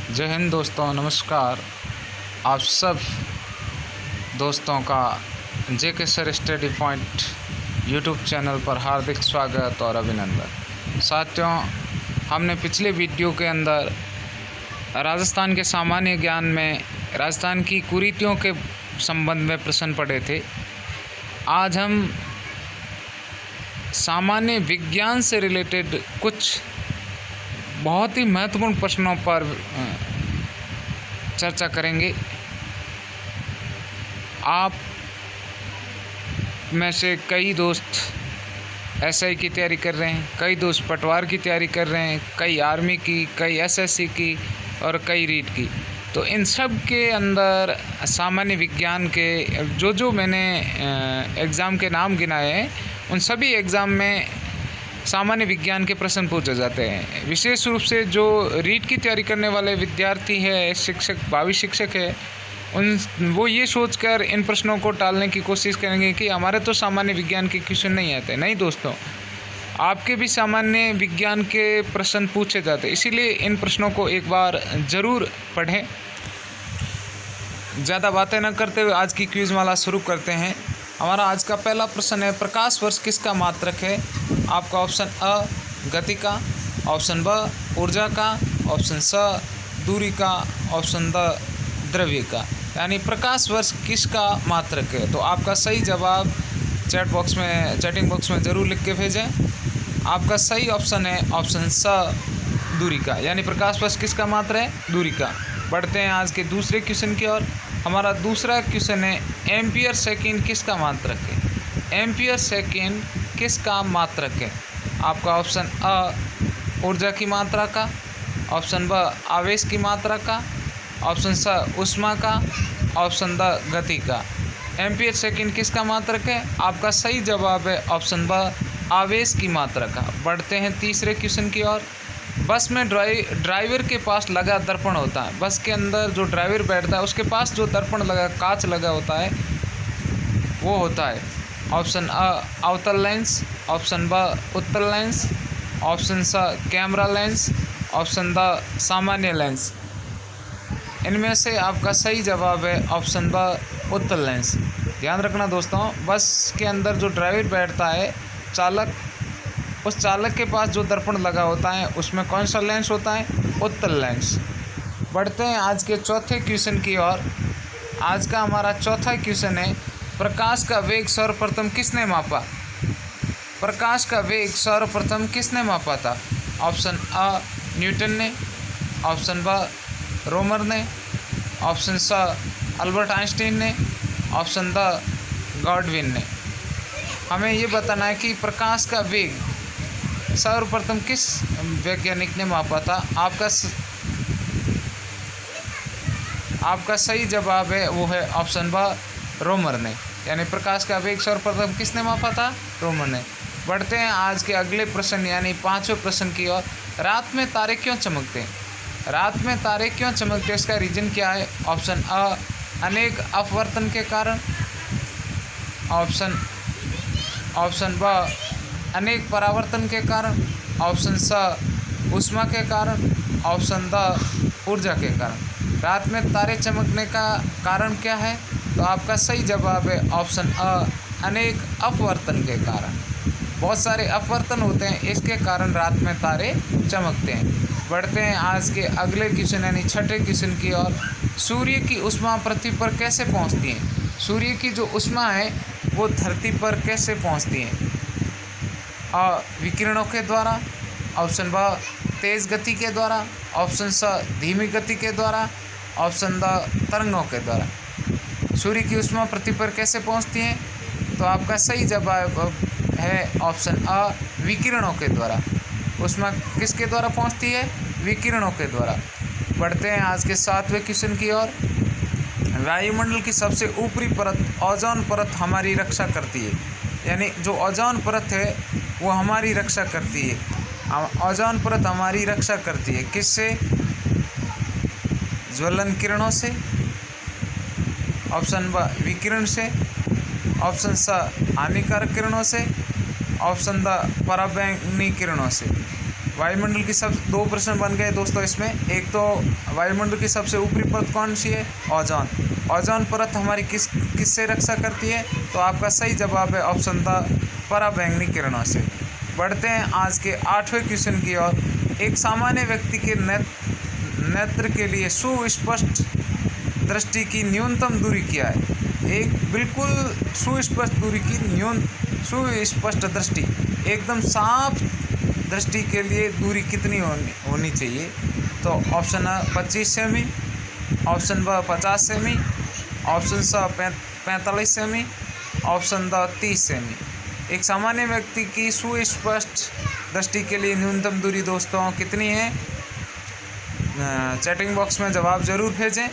जय हिंद दोस्तों, नमस्कार। आप सब दोस्तों का JK sir study point YouTube channel पर हार्दिक स्वागत और अभिनंदन। साथियों, हमने पिछले वीडियो के अंदर राजस्थान के सामान्य ज्ञान में राजस्थान की कुरीतियों के संबंध में प्रश्न पढ़े थे। आज हम सामान्य विज्ञान से रिलेटेड कुछ बहुत ही महत्वपूर्ण प्रश्नों पर चर्चा करेंगे। आप में से कई दोस्त एसआई की तैयारी कर रहे हैं, कई दोस्त पटवार की तैयारी कर रहे हैं, कई आर्मी की, कई एसएससी की और कई रीट की। तो इन सब के अंदर सामान्य विज्ञान के जो मैंने एग्ज़ाम के नाम गिनाए हैं, उन सभी एग्ज़ाम में सामान्य विज्ञान के प्रश्न पूछे जाते हैं। विशेष रूप से जो रीट की तैयारी करने वाले विद्यार्थी है, शिक्षक, भावी शिक्षक है, वो ये सोचकर इन प्रश्नों को टालने की कोशिश करेंगे कि हमारे तो सामान्य विज्ञान के क्वेश्चन नहीं आते। नहीं दोस्तों, आपके भी सामान्य विज्ञान के प्रश्न पूछे जाते हैं, इसीलिए इन प्रश्नों को एक बार ज़रूर पढ़ें। ज़्यादा बातें न करते हुए आज की क्विज़ माला शुरू करते हैं। हमारा आज का पहला प्रश्न है, प्रकाश वर्ष किसका मात्रक है? आपका ऑप्शन अ गति का, ऑप्शन ब ऊर्जा का, ऑप्शन स दूरी का, ऑप्शन द द्रव्य का। यानी प्रकाश वर्ष किसका मात्रक है? तो आपका सही जवाब चैटिंग बॉक्स में ज़रूर लिख के भेजें। आपका सही ऑप्शन है ऑप्शन स दूरी का, यानी प्रकाश वर्ष किसका मात्रक है? दूरी का। बढ़ते हैं आज के दूसरे क्वेश्चन की ओर। हमारा दूसरा क्वेश्चन है, एम्पियर सेकेंड किसका मात्रक है? एम्पियर सेकेंड किसका मात्रक है? आपका ऑप्शन अ ऊर्जा की मात्रा का, ऑप्शन ब आवेश की मात्रा का, ऑप्शन स ऊष्मा का, ऑप्शन द गति का। एम्पियर सेकेंड किसका मात्रक है? आपका सही जवाब है ऑप्शन ब आवेश की मात्रा का। बढ़ते हैं तीसरे क्वेश्चन की ओर। बस में ड्राइवर के पास लगा दर्पण होता है। बस के अंदर जो ड्राइवर बैठता है उसके पास जो दर्पण लगा, कांच लगा होता है, वो होता है ऑप्शन अ अवतल लेंस, ऑप्शन ब उत्तल लेंस, ऑप्शन स कैमरा लेंस, ऑप्शन द सामान्य लेंस। इनमें से आपका सही जवाब है ऑप्शन ब उत्तल लेंस। ध्यान रखना दोस्तों, बस के अंदर जो ड्राइवर बैठता है, चालक, उस चालक के पास जो दर्पण लगा होता है उसमें कौन सा लेंस होता है? उत्तल लेंस। बढ़ते हैं आज के चौथे क्वेश्चन की ओर। आज का हमारा चौथा क्वेश्चन है, प्रकाश का वेग सर्वप्रथम किसने मापा? प्रकाश का वेग सर्वप्रथम किसने मापा था? ऑप्शन अ न्यूटन ने, ऑप्शन ब रोमर ने, ऑप्शन स अल्बर्ट आइंस्टीन ने, ऑप्शन द गॉडविन ने। हमें ये बताना है कि प्रकाश का वेग सर्वप्रथम किस वैज्ञानिक ने मापा था। आपका सही जवाब है वो है ऑप्शन ब रोमर ने। यानी प्रकाश का वेग सर्वप्रथम किसने मापा था? रोमर ने। बढ़ते हैं आज के अगले प्रश्न यानी पांचवें प्रश्न की ओर। रात में तारे क्यों चमकते हैं? रात में तारे क्यों चमकते हैं, इसका रीजन क्या है? ऑप्शन अ अनेक अपवर्तन के कारण, ऑप्शन ब अनेक परावर्तन के कारण, ऑप्शन स ऊष्मा के कारण, ऑप्शन द ऊर्जा के कारण। रात में तारे चमकने का कारण क्या है? तो आपका सही जवाब है ऑप्शन अ अनेक अपवर्तन के कारण। बहुत सारे अपवर्तन होते हैं, इसके कारण रात में तारे चमकते हैं। बढ़ते हैं आज के अगले क्वेश्चन यानी छठे क्वेश्चन की ओर। सूर्य की ऊष्मा पृथ्वी पर कैसे पहुंचती है? सूर्य की जो ऊष्मा है वो धरती पर कैसे पहुंचती है? विकिरणों के द्वारा, ऑप्शन ब तेज़ गति के द्वारा, ऑप्शन स धीमी गति के द्वारा, ऑप्शन द तरंगों के द्वारा। सूर्य की ऊष्मा पृथ्वी पर कैसे पहुंचती है? तो आपका सही जवाब है ऑप्शन अ विकिरणों के द्वारा। ऊष्मा किसके द्वारा पहुंचती है? विकिरणों के द्वारा। बढ़ते हैं आज के सातवें क्वेश्चन की ओर। वायुमंडल की सबसे ऊपरी परत ओजोन परत हमारी रक्षा करती है। यानी जो ओजोन परत है वो हमारी रक्षा करती है। ओजोन परत हमारी रक्षा करती है किससे? ज्वलन किरणों से, ऑप्शन ब विकिरण से, ऑप्शन स हानिकारक किरणों से, ऑप्शन द पराबैंगनी किरणों से। वायुमंडल की सब दो प्रश्न बन गए दोस्तों इसमें। एक तो वायुमंडल की सबसे ऊपरी परत कौन सी है? ओजोन। ओजोन परत हमारी किससे रक्षा करती है? तो आपका सही जवाब है ऑप्शन द पराबैंगनी किरणों से। बढ़ते हैं आज के 8वें क्वेश्चन की ओर। एक सामान्य व्यक्ति के नेत्र के लिए सुस्पष्ट दृष्टि की न्यूनतम दूरी क्या है? एक बिल्कुल सुस्पष्ट दूरी की सुस्पष्ट दृष्टि, एकदम साफ दृष्टि के लिए दूरी कितनी होनी चाहिए? तो ऑप्शन आ 25 सेमी, ऑप्शन ब 50 सेमी, ऑप्शन स 45 सेमी, ऑप्शन द 30 सेमी। एक सामान्य व्यक्ति की सुस्पष्ट दृष्टि के लिए न्यूनतम दूरी दोस्तों कितनी है? चैटिंग बॉक्स में जवाब ज़रूर भेजें।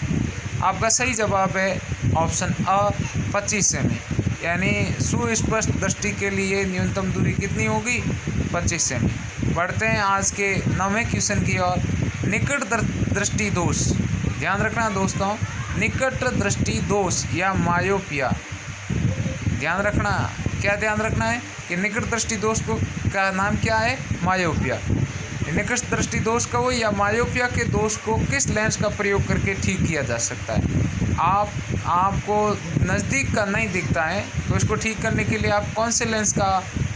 आपका सही जवाब है ऑप्शन अ 25 सेमी, यानी सुस्पष्ट दृष्टि के लिए न्यूनतम दूरी कितनी होगी? 25 सेमी। बढ़ते हैं आज के 9वें क्वेश्चन की ओर। निकट दृष्टि दोष, ध्यान रखना दोस्तों, निकट दृष्टि दोष या मायोपिया, ध्यान रखना। क्या ध्यान रखना है कि निकट दृष्टि दोष को का नाम क्या है? मायोपिया। निकट दृष्टि दोष का हो या मायोपिया के दोष को किस लेंस का प्रयोग करके ठीक किया जा सकता है? आपको नज़दीक का नहीं दिखता है तो इसको ठीक करने के लिए आप कौन से लेंस का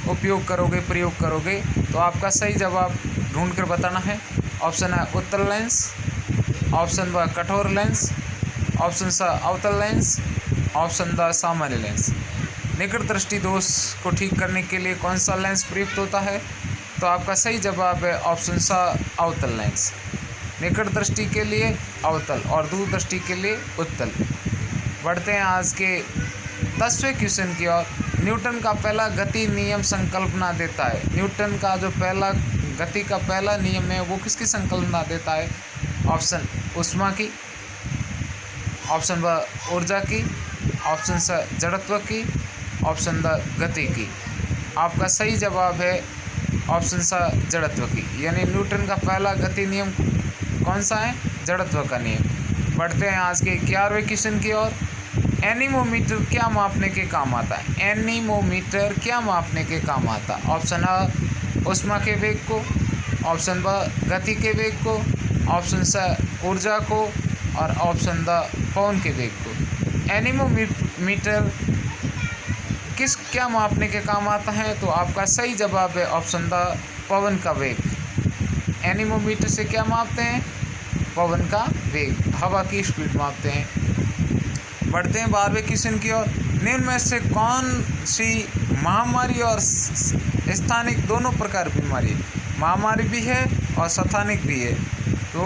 प्रयोग करोगे? तो आपका सही जवाब ढूंढ कर बताना है। ऑप्शन है उत्तल लेंस, ऑप्शन ब कठोर लेंस, ऑप्शन स अवतल लेंस, ऑप्शन द सामान्य लेंस। निकट दृष्टि दोष को ठीक करने के लिए कौन सा लेंस प्रयुक्त होता है? तो आपका सही जवाब है ऑप्शन स अवतल लेंस। निकट दृष्टि के लिए अवतल और दूर दृष्टि के लिए उत्तल। बढ़ते हैं आज के 10वें क्वेश्चन की ओर। न्यूटन का पहला गति नियम संकल्पना देता है। न्यूटन का जो पहला गति का पहला नियम है वो किसकी संकल्पना देता है? ऑप्शन ऊष्मा की, ऑप्शन ब ऊर्जा की, ऑप्शन स जड़त्व की, ऑप्शन द गति की। आपका सही जवाब है ऑप्शन स जड़त्व की, यानी न्यूटन का पहला गति नियम कौन सा है? जड़त्व का नियम। बढ़ते हैं आज के 11वें क्वेश्चन की ओर। एनीमोमीटर क्या मापने के काम आता है? एनीमोमीटर क्या मापने के काम आता है? ऑप्शन अ ऊष्मा के वेग को, ऑप्शन ब गति के वेग को, ऑप्शन स ऊर्जा को और ऑप्शन द पवन के वेग को। एनीमोमीटर क्या मापने के काम आता है? तो आपका सही जवाब है ऑप्शन द पवन का वेग। एनीमोमीटर से क्या मापते हैं? पवन का वेग, हवा की स्पीड मापते हैं। बढ़ते हैं 12वें क्वेश्चन की ओर। निम्न में से कौन सी महामारी और स्थानिक दोनों प्रकार बीमारी, महामारी भी है और स्थानिक भी है, तो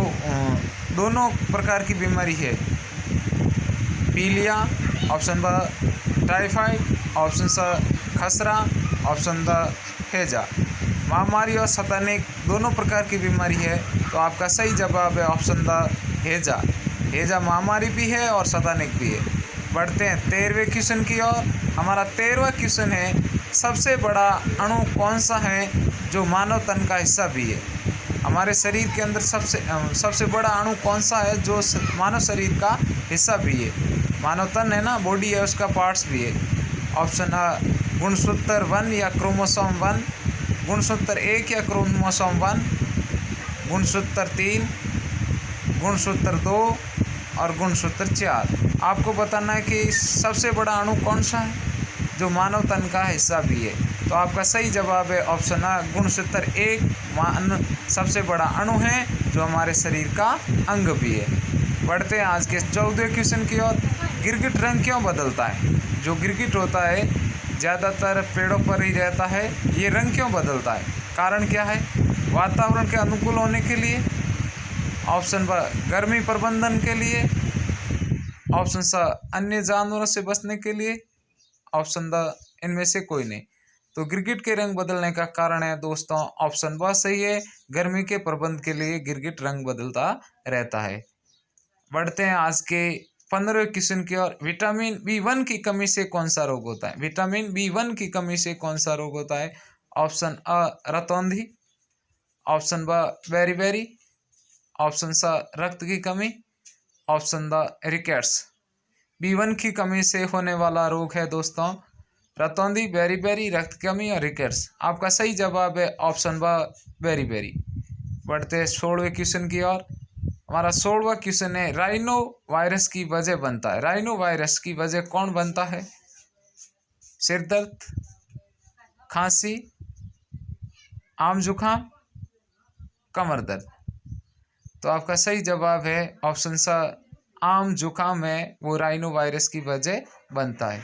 दोनों प्रकार की बीमारी है? पीलिया, ऑप्शन ब टाइफाइड, ऑप्शन स खसरा, ऑप्शन द हैजा। महामारी और स्थानिक दोनों प्रकार की बीमारी है, तो आपका सही जवाब है ऑप्शन द हैजा। हैजा महामारी भी है और स्थानिक भी है। बढ़ते हैं 13वें क्वेश्चन की ओर। हमारा 13वां क्वेश्चन है, सबसे बड़ा अणु कौन सा है जो मानव तन का हिस्सा भी है? हमारे शरीर के अंदर सबसे बड़ा अणु कौन सा है जो मानव शरीर का हिस्सा भी है? मानव तन है ना, बॉडी है, उसका पार्ट्स भी है। ऑप्शन अ गुणसूत्र 1 या क्रोमोसोम 1, गुणसूत्र 1 या क्रोमोसोम 1, गुणसूत्र 3, गुणसूत्र 2 और गुणसूत्र 4। आपको बताना है कि सबसे बड़ा अणु कौन सा है जो मानव तन का हिस्सा भी है? तो आपका सही जवाब है ऑप्शन अ गुणसूत्र 1 सबसे बड़ा अणु है जो हमारे शरीर का अंग भी है। बढ़ते हैं आज के 14वें क्वेश्चन की ओर। गिरगिट रंग क्यों बदलता है? जो गिरगिट होता है ज़्यादातर पेड़ों पर ही रहता है, ये रंग क्यों बदलता है? कारण क्या है? वातावरण के अनुकूल होने के लिए, ऑप्शन ब गर्मी प्रबंधन के लिए, ऑप्शन स अन्य जानवरों से बचने के लिए, ऑप्शन द इनमें से कोई नहीं। तो गिरगिट के रंग बदलने का कारण है दोस्तों ऑप्शन ब सही है, गर्मी के प्रबंध के लिए गिरगिट रंग बदलता रहता है। बढ़ते हैं आज के 15वें क्वेश्चन की ओर। विटामिन B1 की कमी से कौन सा रोग होता है? विटामिन B1 की कमी से कौन सा रोग होता है? ऑप्शन अ रतौंधी, ऑप्शन ब बेरी, ऑप्शन स रक्त की कमी, ऑप्शन द रिकेट्स। B1 की कमी से होने वाला रोग है दोस्तों रतौंधी, बेरी, रक्त की कमी और रिकेट्स। आपका सही जवाब है ऑप्शन ब बेरी। बढ़ते हैं 16वें क्वेश्चन की ओर। हमारा 16वां क्वेश्चन है, राइनो वायरस की वजह बनता है। राइनो वायरस की वजह कौन बनता है? सिर दर्द, खांसी, आम जुखाम, कमर दर्द। तो आपका सही जवाब है ऑप्शन सा, आम जुखाम है वो राइनो वायरस की वजह बनता है।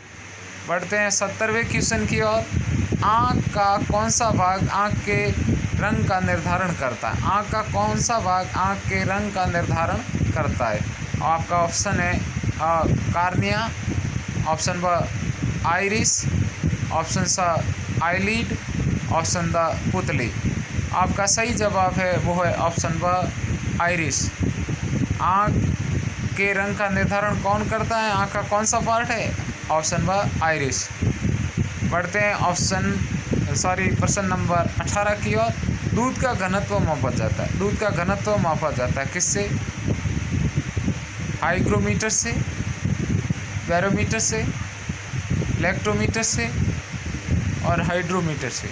बढ़ते हैं 70वें क्वेश्चन की ओर। आँख का कौन सा भाग आँख के रंग का निर्धारण करता है? आँख का कौन सा भाग आँख के रंग का निर्धारण करता है? आपका ऑप्शन है कार्निया, ऑप्शन ब आइरिस, ऑप्शन सा आईलिड, ऑप्शन द पुतली। आपका सही जवाब है वो है ऑप्शन ब आइरिस। आँख के रंग का निर्धारण कौन करता है? आँख का कौन सा पार्ट है? ऑप्शन ब आइरिस। बढ़ते हैं प्रश्न नंबर 18 की ओर। दूध का घनत्व मापा जाता है। दूध का घनत्व मापा जाता है किससे? हाइग्रोमीटर से, बैरोमीटर से, लैक्टोमीटर से और हाइड्रोमीटर से।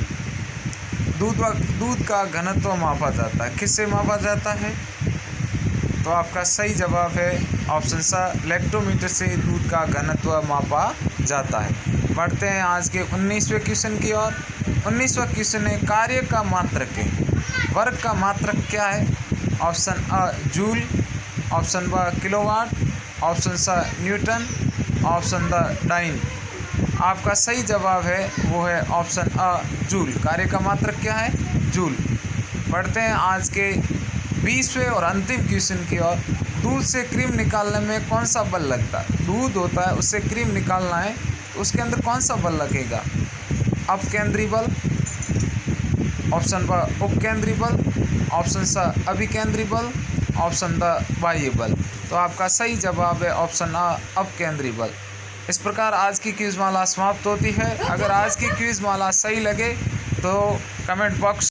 दूध का घनत्व मापा जाता है किससे मापा जाता है? तो आपका सही जवाब है ऑप्शन सा, लैक्टोमीटर से दूध का घनत्व मापा जाता है। बढ़ते हैं आज के 19वें क्वेश्चन की ओर। 19वां क्वेश्चन है, कार्य का मात्रक है। वर्ग का मात्रक क्या है? ऑप्शन अ जूल, ऑप्शन ब किलोवाट, ऑप्शन सा न्यूटन, ऑप्शन द डाइन। आपका सही जवाब है वो है ऑप्शन अ जूल। कार्य का मात्रक क्या है? जूल। बढ़ते हैं आज के 20वें और अंतिम क्वेश्चन की ओर। दूध से क्रीम निकालने में कौन सा बल लगता है? दूध होता है, उससे क्रीम निकालना है, तो उसके अंदर कौन सा बल लगेगा? अपकेंद्री बल, ऑप्शन ब उपकेंद्री बल, ऑप्शन सा अभिकेंद्री बल, ऑप्शन द बाह्य बल। तो आपका सही जवाब है ऑप्शन अ अपकेंद्री बल। इस प्रकार आज की क्विज माला समाप्त होती है। अगर आज की क्विज माला सही लगे तो कमेंट बॉक्स